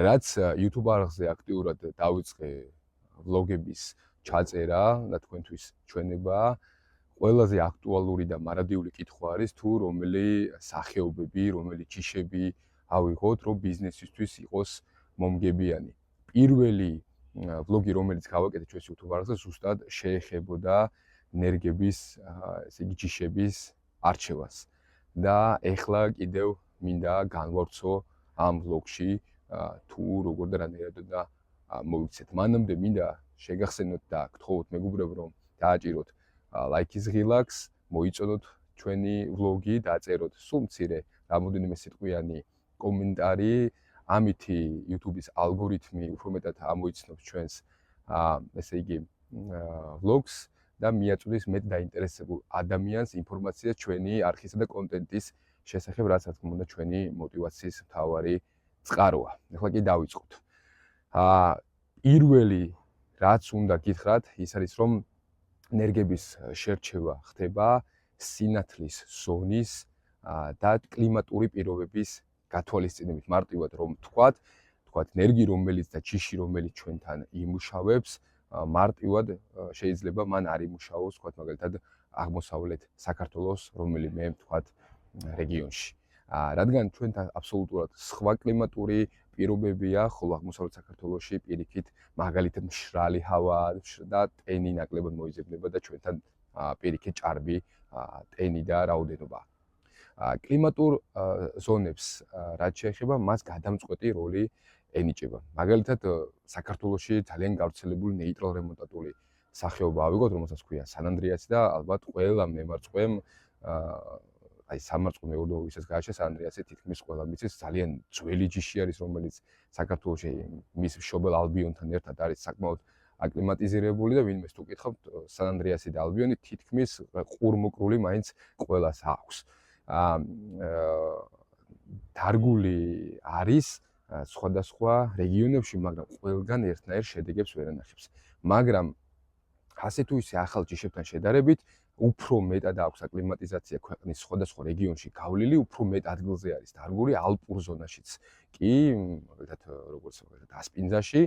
რაც YouTube არხზე აქტიურად დავიწყე ვლოგების ჩაწერა და თქვენთვის ჩვენება ყველაზე აქტუალური და მარადიული კითხვა არის თუ რომელი სახეობები, რომელი ჯიშები ავიღოთ, რომ ბიზნესისთვის იყოს მომგებიანი. პირველი ვლოგი, რომელიც გავაკეთე ჩვენს YouTube არხზე, ზუსტად შეეხებოდა ნერგების, ესე იგი ჯიშების არჩევას. და ეხლა კიდევ მინდა განვავრცო ამ ვლოგში თუ როგორ და რანაირად უნდა მოვიქცეთ. მანამდე მინდა შეგახსენოთ და გთხოვოთ მეგობრებო, რომ დააჭიროთ ლაიქის ღილაკს, მოიწონოთ ჩვენი ვლოგი, დაწეროთ სულ მცირე რამოდენიმე სიტყვიანი კომენტარი. ამითი YouTube-ის ალგორითმი უფრო მეტად ამოიცნობს ჩვენს ესე იგი ვლოგს და მიაწვდის მეტ დაინტერესებულ ადამიანს ინფორმაცია ჩვენი არხისა და კონტენტის შესახებ, რაც რა თქმა უნდა ჩვენი мотиваციის მთავარი წყაროა. ეხლა კი დავიწყოთ. პირველი რაც უნდა გითხრათ, ის არის რომ ნერგების შერჩევა ხდება სინათლის ზონის და კლიმატური პირობების გათვალისწინებით. მარტივად რომ თქვათ ნერგი რომელიც და ჯიში რომელიც ჩვენთან იმუშავებს, მარტივად შეიძლება მან არ იმუშაოს, თქვათ მაგალითად აღმოსავლეთ საქართველოს რომელიმე თქვათ რეგიონში. რადგან ჩვენთან აბსოლუტურად სხვა კლიმატური პირობებია, ხოლო აღმოსავლეთ საქართველოში პირიქით მაგალითად მშრალი ჰავა და ტენი ნაკლებად მოიძებნება და ჩვენთან პირიქით ჭარბი ტენი და რაოდენობა. კლიმატურ ზონებს რაც შეეხება, მას გადამწყვეტი როლი ენიჭება. მაგალითად საქართველოში ძალიან გავრცელებული ნეიტრალ-რემონტატული სახეობა ავიღოთ, რომელსაც ქვია სანანდრიასი და ალბათ ყველა მემარწყვემ აი სამარწყო მეურნეობისას გააჩნია სანანდრიასი, თითქმის ყველა მიცის, ძალიან ძველი ჯიში არის, რომელიც საქართველოში მის მშობელ ალბიონთან ერთად არის საკმაოდ აკლიმატიზირებული და ვინმეს თუ კითხავთ, სანანდრიასი და ალბიონი თითქმის ყურმოკრული მაინც ყველას აქვს. დარგული არის სხვადასხვა რეგიონებში, მაგრამ ყველგან ერთნაირ შედეგებს ვერ ანახებს. მაგრამ ასე თუ ისე ახალ ჯიშებთან შედარებით, უფრო მეტად აქვს აკლიმატიზაცია ქვეყნის სხვადასხვა რეგიონში გავლილი, უფრო მეტ ადგილზე არის დარგული ალპურ ზონაშიც. კი, მაგალითად, როგორც ასპინძაში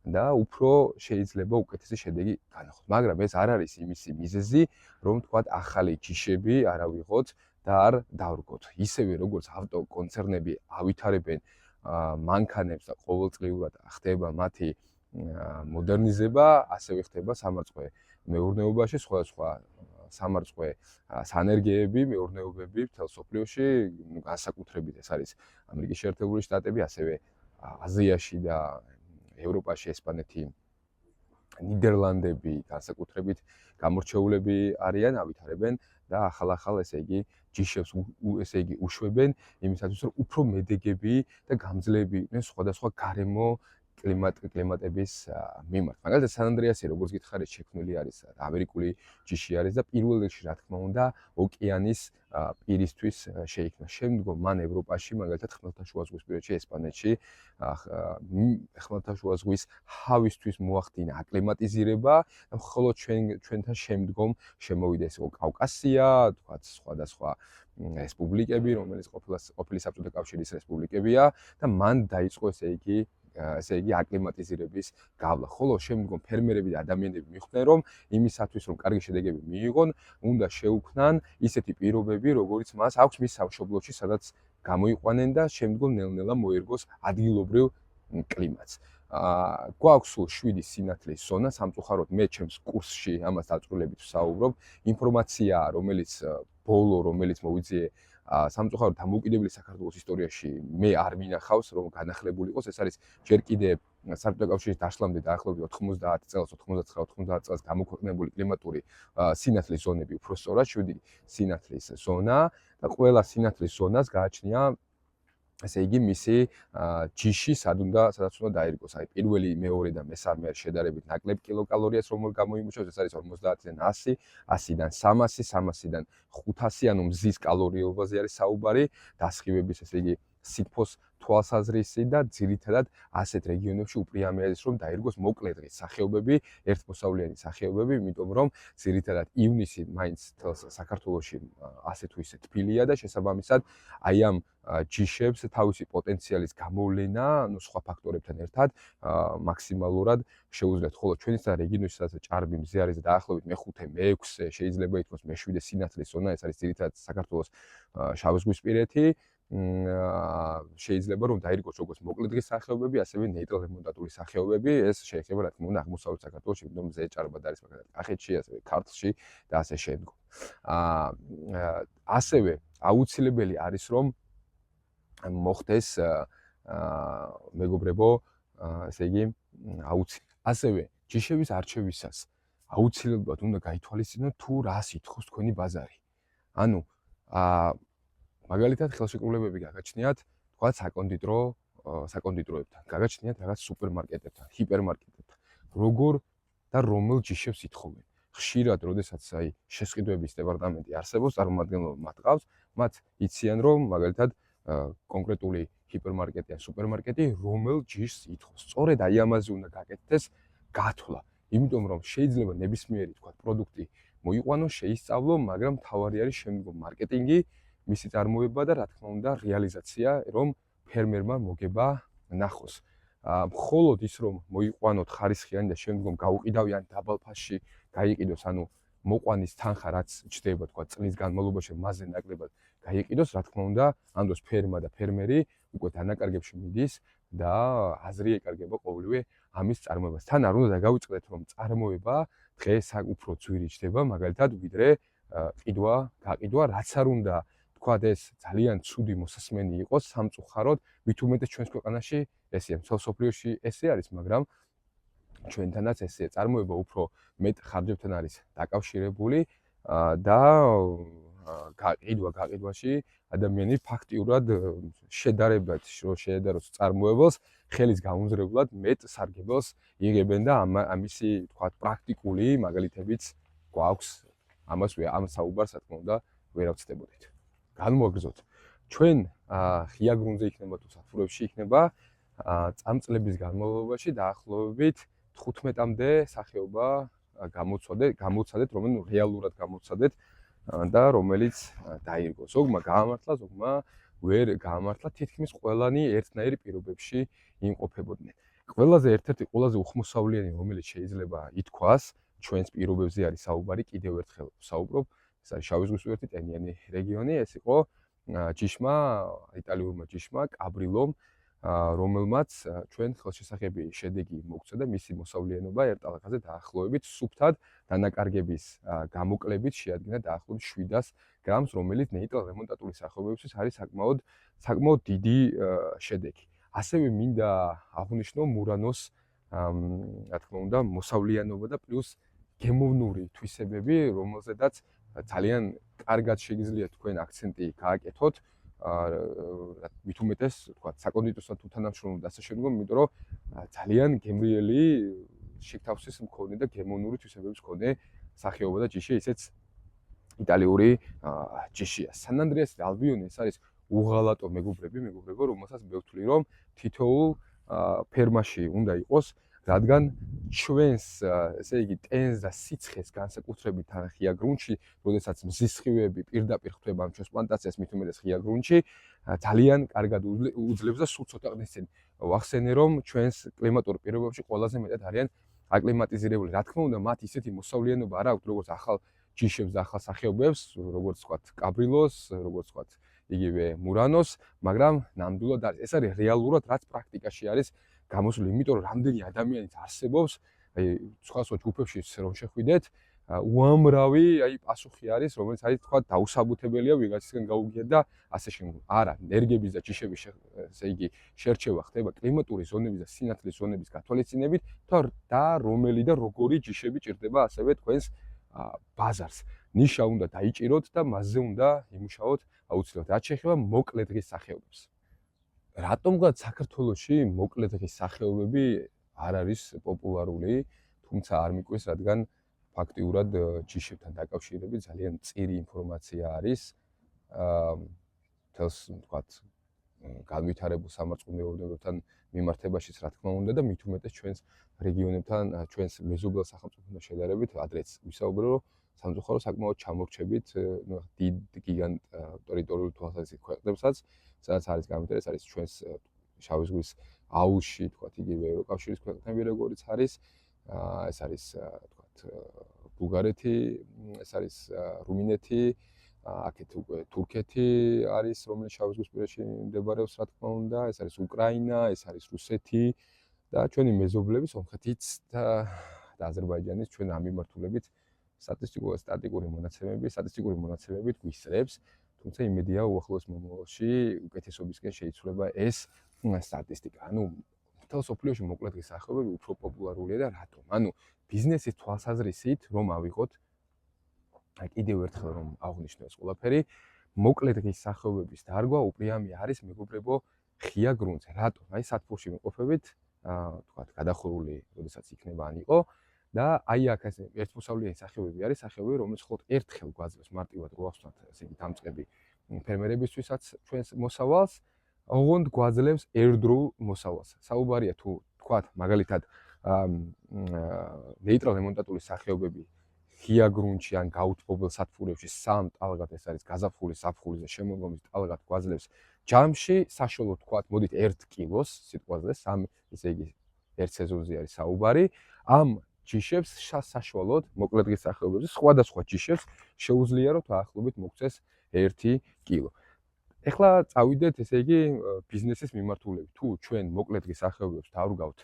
და უფრო შეიძლება უკეთესი შედეგი განახოთ. მაგრამ ეს არ არის იმისი მიზეზი, რომ თქვათ ახალი ჯიშები არ ავიღოთ და არ დავრგოთ. ისევე როგორც ავტოკონცერნები ავითარებენ მანქანებს და ყოველწლიურად ხდება მათი მოდერნიზება, ასევე ხდება სამარწყვე მეურნეობაში, სხვადასხვა სამარწყვე სანერგეები, მეურნეობები მთელ მსოფლიოში, განსაკუთრებით ეს არის ამერიკის შეერთებული შტატები, ასევე აზიაში და ევროპაში, ესპანეთი, ნიდერლანდები განსაკუთრებით გამორჩეულები არიან, ავითარებენ და ახალ ესე იგი ჯიშებს ესე იგი უშვებენ იმისათვის, რომ უფრო მედეგები და გამძლეები იყვნენ სხვადასხვა გარემო კლიმატების მიმართ. მაგალითად სანანდრიასი როგორც გითხარით შექმნილი არის ამერიკული ჯიში არის და პირველ რიგში რა თქმა უნდა ოკეანის პირისთვის შეიქმნა. შემდგომ მან ევროპაში მაგალითად ხმელთაშუაზღვისპირეთში, ესპანეთში ხმელთაშუაზღვის ჰავისთვის მოახდინა აკლიმატიზირება და მხოლოდ ჩვენთან შემდგომ შემოვიდა ეს კავკასია, თქვათ სხვადასხვა რესპუბლიკები, რომელიც ყოფილი საბჭოთა კავშირის რესპუბლიკებია და მან დაიწყო ესე იგი აკლიმატიზირების გავლა. ხოლო შემდგომ ფერმერები და ადამიანები მიხვდნენ, რომ იმისათვის, რომ კარგი შედეგები მიიღონ, უნდა შეუქმნან ისეთი პირობები, როგორიც მას აქვს მის სამშობლოში, სადაც გამოიყვანენ და შემდგომ ნელ-ნელა მოერგოს ადგილობრივ კლიმატს. გვაქვს სულ 7 სინათლის ზონა, სამწუხაროდ მე ჩემს კურსში ამას დაწვრილებით ვსაუბრობ. ინფორმაცია, რომელიც მოვიძიე სამწუხაროდ დამოუკიდებელი საქართველოს ისტორიაში მე არ მინახავს, რომ განახლებული იყოს. ეს არის ჯერ კიდე საბჭოთა კავშირის დაშლამდე დაახლოებით 90 წელს, 99-90 წელს გამოქვეყნებული კლიმატური სინათლის ზონები, უფრო სწორად 7 სინათლის ზონა და ყველა სინათლის ზონას გააჩნია ესე იგი მისი ჯიში სადაც უნდა დაირგოს. აი პირველი, მეორე და მესამე არის შედარებით ნაკლებ კილოკალორიას რომ გამოიმუშავოს, ეს არის 50-დან 100, 100-დან 300, 300-დან 500, ანუ მზის კალორიებაზე არის საუბარი, დასხივების ესე იგი სითბოს თვალსაზრისი და ძირითადად ასეთ რეგიონებში უპრიამია ის რომ დაირგოს მოკლე დღის სახეობები, ერთმოსავლიანი სახეობები, იმიტომ რომ ძირითადად ივნისი მაინც საქართველოში ასე თუ ისე თბილია და შესაბამისად აი ამ ჯიშებს თავისი პოტენციალის გამოვლენა, ანუ სხვა ფაქტორებთან ერთად მაქსიმალურად შეუძლიათ. ხოლო ჩვენისა რეგიონში სადაც ჭარბი მზე არის და დაახლოებით მე-5, მე-6 შეიძლება ითქვას მე-7 სინათლის ზონა, ეს არის ძირითადად საქართველოს შავიზღვისპირეთი. შეიძლება რომ დაირგოს როგორც მოკლე დღის სახეობები, ასევე ნეიტრალ-რემონტატული სახეობები. ეს შეიძლება რა თქმა უნდა აღმოსავლეთ საქართველოში, იმიტომ მზე ჭარბად არის მაგალითად კახეთში, ასევე ქართლში და ასე შემდგომ. ასევე აუცილებელი არის რომ მოხდეს მეგობრებო, ესე იგი ასევე ჯიშების არჩევისას აუცილებლად უნდა გაითვალისწინოთ თუ რას ითხოვს თქვენი ბაზარი. ანუ მაგალითად ხელშეკრულებები გაგაჩნიათ, თქვა საკონდიტროებთან, გაგაჩნიათ რაღაც სუპერმარკეტებთან, ჰიპერმარკეტებთან. როგორ და რომელ ჯიშებს ითხოვენ. ხშირად, როდესაც აი შესყიდვების დეპარტამენტი არსებობს, წარმომადგენლობა მათ ყავს, მათ იციან რომ მაგალითად კონკრეტული ჰიპერმარკეტი ან სუპერმარკეტი რომელ ჯიშს ითხოვს. სწორედ აი ამაზე უნდა გაკეთდეს გათვლა. იმიტომ რომ შეიძლება ნებისმიერი თქვა პროდუქტი მოიყვანოს, შეისწავლო, მაგრამ თავარი არის შემდგომ მარკეტინგი, მისი წარმოება და რა თქმა უნდა რეალიზაცია, რომ ფერმერმა მოგება ნახოს. მხოლოდ ის რომ მოიყვანოთ ხარისხიანი და შემდგომ გაუყიდავიან დაბალ ფასში გაიყიდოს, ანუ მოყვანის თანხა რაც ჩდება თქვა წლის განმავლობაში მასზე ნაკლებად გაიყიდოს, რა თქმა უნდა, ამ დროს ფერმა და ფერმერი უკვე დანაკარგებში მიდის და აზრი ეკარგება ყოველივე ამის წარმოებას. თან არ უნდა დაგავიწყდეთ რომ წარმოება დღეს უფრო ძვირი ჩდება, მაგალითად ვიდრე გაყიდვა, რაც არ უნდა თქვა ეს ძალიან ცუდი მოსასმენი იყოს სამწუხაროდ, მით უმეტეს ჩვენს ქვეყანაში ესეა, მთელ სოფლიოში ესე არის, მაგრამ ჩვენთანაც ესეა, წარმოება უფრო მეტ ხარჯებთან არის დაკავშირებული და გაყიდვაში ადამიანი ფაქტიურად შედარებად შეედაროს წარმოებელს, ხელის გაუნზრებლად მეტ სარგებელს იღებენ და ამისი თქვა პრაქტიკული მაგალითებიც გვაქვს, ამ საუბარს რა თქმა უნდა ვერ ავწდებოდით. განმოგგზოთ. ჩვენ ღია გრუნტზე იქნება თუ საფურებში იქნება წამწლების განმავლობაში დაახლოებით 15-მდე სახეობა გამოცადეთ, რომელიც რეალურად გამოცადეთ და რომელიც დაირგო. ზოგმა გაამართლა, ზოგმა ვერ გაამართლა, თითქმის ყველანი ერთნაირ პირობებში იმყოფებოდნენ. ერთ-ერთი ყველაზე უხმოსავლიანი, რომელიც შეიძლება ითქვას, ჩვენს პირობებზე არის საუბარი, კიდევ ერთხელ ვსაუბრობ, ეს არის შავიზღვისპირეთი ტენიანი რეგიონი, ეს იყო ჯიშმა, იტალიურმა ჯიშმა, კაბრილომ, რომელმაც ჩვენ ხელშესახები შედეგი მოგცა და მისი მოსავლიანობა ერთ ტალახაზე დაახლოებით სუფთად დანაკარგების გამოკლებით შეადგინა დაახლოებით 700 გრამს, რომელიც ნეიტრალ-რემონტატული სახეობებისთვის არის საკმაოდ დიდი შედეგი. ასევე მინდა აღვნიშნო მურანოს, რა თქმა უნდა, მოსავლიანობა და პლუს გემოვნური თვისებები, რომელზედაც ძალიან კარგად შეგიძლიათ თქვენ აქცენტი გააკეთოთ, მით უმეტეს, თქვა, საკონდიტროსთან თუ თანამშრომლობ და ასე შემდგომ, იმიტომ რომ ძალიან გემრიელი შიგთავსის მქონე და გემოვნური თვისებების მქონე სახეობა და ჯიში, ისეც იტალიური ჯიშია. სან-ანდრეას და ალბიონი ეს არის უღალატო მეგობრებო, რომელსაც მე ვთვლი, რომ თითოეულ ფერმაში უნდა იყოს, რადგან ჩვენს, ესე იგი, ტენს და სიცხეს განსაკუთრებით ღია გრუნტში, როდესაც მზის სხივები პირდაპირ ხვდება ამ ჩვენს პლანტაციას, მით უმეტეს ღია გრუნტში, ძალიან კარგად უძლებს და სულ ცოტა ხნის წინ ვახსენე, რომ ჩვენს კლიმატურ პირობებში ყველაზე მეტად არიან აკლიმატიზირებული. რა თქმა უნდა, მათ ისეთი მოსავლიანობა არ აქვთ, როგორც ახალ ჯიშებს და ახალ სახეობებს, როგორც ვთქვათ, კაბრილოს, როგორც ვთქვათ, იგივე მურანოს, მაგრამ ნამდვილად არის. ეს არის რეალურად, რაც პრაქტიკაში არის გამოსული, იმიტომ რომ რამდენი ადამიანიც არსებობს, აი სხვადასხვა ჯგუფებში რომ შეხვიდეთ, უამრავი აი პასუხი არის, რომელიც არის თქვა დაუსაბუთებელია ვიღაცისგან გაუგიათ და ასე შემდგომ. არა, ნერგების და ჯიშების ესე იგი შერჩევა ხდება კლიმატური ზონების და სინათლის ზონების გათვალისწინებით და რომელი და როგორი ჯიშები ჭირდება ასევე თქვენს ბაზარს. ნიშა უნდა დაიჭიროთ და მასზე უნდა იმუშაოთ აუცილებლად. რაც შეეხება მოკლე დღის სახეობებს. რატომღაც საქართველოში მოკლე დღის სახეობები არ არის პოპულარული, თუმცა არ მიკვეს, რადგან ფაქტიურად ჯიშებთან დაკავშირებით ძალიან მწირი ინფორმაცია არის. თელს ვთქვათ, განვითარებულ სამარწყումეობებთან მიმართებაშიც რა თქმა უნდა და მით უმეტეს ჩვენს რეგიონებთან, ჩვენს მეზობელ სახელმწიფოებთან შედარებით, ადრეც ვისაუბრე, რომ სამწუხარო საკმაოდ ჩამორჩებით დიდ გიგანტ ტერიტორიული თვალსაზრისით ქვეყნებსაც, სადაც არის განვითარება, არის ჩვენს შავი ზღვის აუზში, თქვათ, იგივე ევროკავშირის ქვეყნები, როგორიც არის, ეს არის, თქვათ, ბულგარეთი, ეს არის რუმინეთი, აქეთ უკვე თურქეთი არის, რომელიც შავი ზღვის პირაში მდებარეობს, რა თქმა უნდა, ეს არის უკრაინა, ეს არის რუსეთი და ჩვენი მეზობლები, სომხეთიც და აზერბაიჯანის ჩვენ ამ მიმართულებით სტატისტიკური მონაცემებით გვისწრებს, თუმცა იმედია უახლოეს მომავალში უკეთესობისკენ შეიცვლება ეს სტატისტიკა. ანუ მთელ სოფლიოში მოკლედ გასახობები უფრო პოპულარულია და რატომ? ანუ ბიზნესის თვალსაზრისით რომ ავიღოთ კიდევ ერთხელ რომ აღვნიშნო ეს ყველაფერი, მოკლედ გასახობების დარგვა უპრიამი არის მეგობრებო ღია გრუნტზე. რატომ? აი სათბურში მეყოფებით, თქვათ, გადახურული, როდესაც იქნება ან იყო და აი აქ ეს ერთმოსავლიანი სახეობები არის, სახეობები, რომელიც მხოლოდ ერთხელ გვაძლევს მარტივად რო ახსნათ, ესე იგი დამწყები ფერმერებისთვისაც ჩვენს მოსავალს, ოღონდ გვაძლევს ერთდროულ მოსავალს. საუბარია თუ თქვათ, მაგალითად, ნეიტრალ რემონტატული სახეობები ღია გრუნტში ან გაუთბობელ სათბურებში სამ ტალღად, ეს არის გაზაფხულის, ზაფხულის და შემოდგომის ტალღად გვაძლევს ჯამში, საშუალოდ თქვათ, მოდით 1 კილოს სიტყვაზე, ესე იგი ერთ სეზონზე არის საუბარი. ამ ჯიშებს საშუალოდ მოკლედ გასახობებზე სხვადასხვა ჯიშებს შეუძლია რომ დაახლოებით მოგცეს 1 კილო. ეხლა წავიდეთ, ესე იგი, ბიზნესის მიმართულებით. თუ ჩვენ მოკლედ გასახობებს დავრგავთ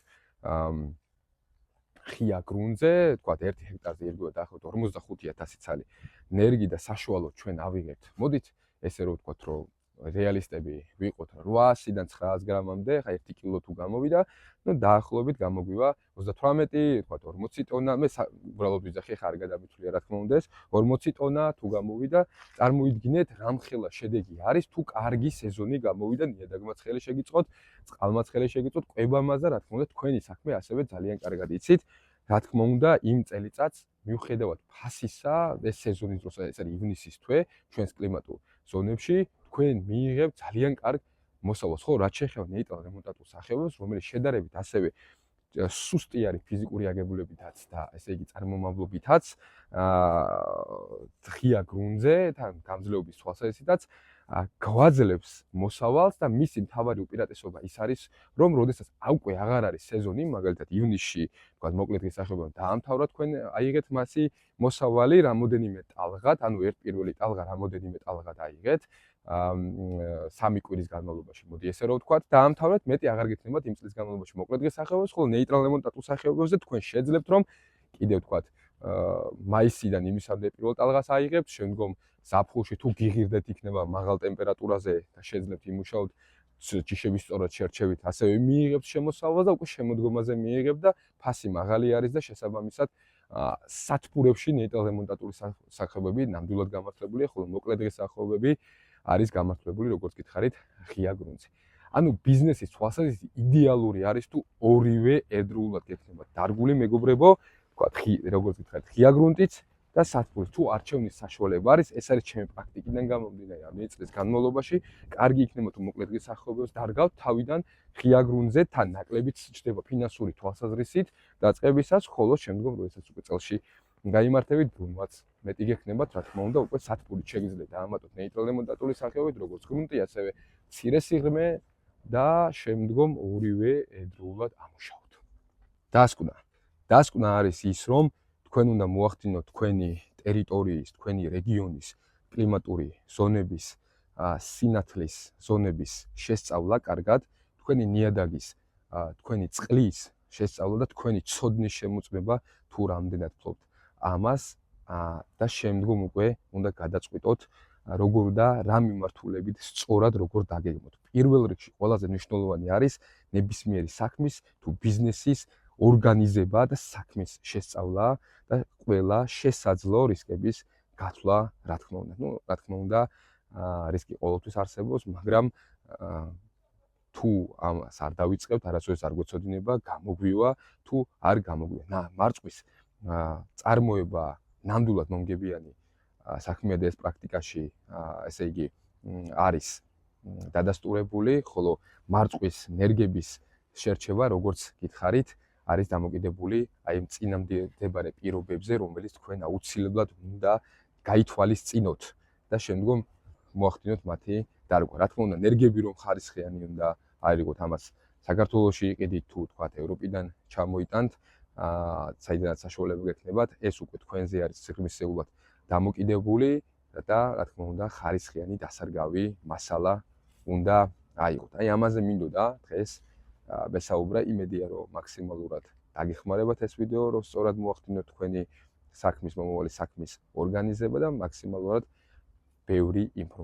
ღია გრუნტზე, თქვათ 1 ჰექტარზე ირგვლივ დაახლოებით 45000 ცალი ნერგი და საშუალოდ ჩვენ ავიღებთ. მოდით ესე რომ ვთქვათ, რომ რეალისტები ვიყოთ 800-დან 900 გრამამდე, ხა 1 კილო თუ გამოვიდა, ნუ დაახლოებით გამოგვივა 38, თქვათ 40 ტონა, მე უბრალოდ ვიძახი, ხა არ გადამითვლია რა თქმა უნდა ეს 40 ტონა თუ გამოვიდა, წარმოიდგინეთ რამხელა შედეგი არის თუ კარგი სეზონი გამოვიდა, ნიადაგმაცხელი შეგიწყოთ, წყალმაცხელი შეგიწყოთ, კვებამაზე, რა თქმა უნდა, თქვენი საქმე ასევე ძალიან კარგად იცით. რა თქმა უნდა, იმ წელიწადს მიუხედავად ფასისა, ეს სეზონის დროს ეს არის ივნისის თვე, ჩვენს კლიმატურ ზონებში თქვენ მიიღებთ ძალიან კარგ მოსავალს, ხო, რაც შეეხება ნეიტრალ რემონტატულ სახეობებს, რომელიც შედარებით ასევე სუსტი არის ფიზიკური აგებულებითაც და ესე იგი წარმომავლობითაც, ღია გრუნტზე თან გამძლეობის თვალსაზრისითაც გვაძლევს მოსავალს და მისი მთავარი უპირატესობა ის არის, რომ როდესაც უკვე აღარ არის სეზონი, მაგალითად ივნისში, თქვა მოკლედ გასახებებთან დაამთავრა თქვენ აიღეთ მასი მოსავალი რამოდენიმე ტალღად, ანუ ერთ პირველი ტალღა რამოდენიმე ტალღად აიღეთ, 3 კვირის განმავლობაში, მოდი ესე რომ ვთქვათ, დაამთავრეთ, მეტი აღარ გექნებათ იმ წლის განმავლობაში მოკლედ გასახებებს, ხოლო ნეიტრალ რემონტატულ სახეობებზე თქვენ შეძლებთ, რომ კიდევ ვთქვათ, მაისიდან იმისამდე პირველ ტალღას აიღებთ, შემდგომ ზაფხულში თუ გიღირდეთ იქნება მაღალ ტემპერატურაზე და შეძლებთ იმუშაოთ ჯიშების სწორად შერჩევით, ასევე მიიღებთ შემოსავალს და უკვე შემოდგომაზე მიიღებთ და ფასი მაღალი არის და შესაბამისად სათბურებში ნეიტრალ რემონტატული სახეობები ნამდვილად გამართლებულია, ხოლო მოკლედ გასახობები არის გამართლებული, როგორც გითხარით, ღია გრუნტზე. ანუ ბიზნესის თვალსაზრისით იდეალური არის თუ ორივე ერთდროულად გექნება დარგული მეგობრებო, თქვათ, როგორც გითხარით, ღია გრუნტიც და სათბური. თუ არჩევნის საშუალება არის, ეს არის ჩემი პრაქტიკიდან გამომდინარე, ამ წლის განმავლობაში, კარგი იქნება თუ მოკლედ გასახობებს დარგავთ თავიდან ღია გრუნტზე, თან ნაკლებიც ჩნდება ფინანსური თვალსაზრისით დაწყებისას, ხოლო შემდგომ როდესაც უკვე წელში გაიმართებით, ბუნված მეტი გექნებათ, რა თქმა უნდა, უკვე სათბურით შეგიძლიათ დაამატოთ ნეიტრალ რემონტატული სახეობებით, როგორც გრუნტი, ასევე მცირე სიღრმე და შემდგომ ორივე ერთდროულად ამუშავოთ. დასკვნა არის ის, რომ თქვენ უნდა მოახდინოთ თქვენი ტერიტორიის, თქვენი რეგიონის კლიმატური ზონების, სინათლის ზონების შესწავლა კარგად, თქვენი ნიადაგის, თქვენი წყლის შესწავლა და თქვენი ცოდნის შემოწმება თუ რამდენად ფლობთ ამას და შემდგომ უკვე უნდა გადაწყვიტოთ როგორ და რა მიმართულებით სწორად როგორ დაგეგმოთ. პირველ რიგში ყველაზე მნიშვნელოვანი არის ნებისმიერი საქმის თუ ბიზნესის ორგანიზება და საქმის შესწავლა და ყველა შესაძლო რისკების გათვლა, რა თქმა უნდა. ნუ, რა თქმა უნდა, რისკი ყოველთვის არსებობს, მაგრამ თუ ამას არ დავიწყებთ, არასოდეს არ გვეცოდინება, გამოგვივა თუ არ გამოგვივა. მარწყვის წარმოება ნამდვილად მომგებიანი საქმეა და ეს პრაქტიკაში, ესე იგი, არის დადასტურებული, ხოლო მარწყვის ნერგების შერჩევა, როგორც გითხარით, არის დამოკიდებული აი იმ წინამდებარე პირობებზე, რომელიც თქვენ აუცილებლად უნდა გაითვალისწინოთ და შემდგომ მოახდინოთ მათი დარგვა. რა თქმა უნდა, ნერგები რომ ხარისხიანი უნდა აიღოთ, ამას საქართველოში იყიდით თუ თქვათ ევროპიდან ჩამოიტანთ, საიდანაც საშუალება გექნებათ, ეს უკვე თქვენზე არის სიღრმისეულად დამოკიდებული და რა თქმა უნდა, ხარისხიანი დასარგავი მასალა უნდა აიღოთ. აი ამაზე მინდოდა დღეს მესაუბრა, იმედია რომ მაქსიმალურად დაგეხმარებათ ეს ვიდეო, რომ სწორად მოახდინოთ თქვენი საქმის მომავალი საქმის ორგანიზება და მაქსიმალურად ბევრი ინფორმაცია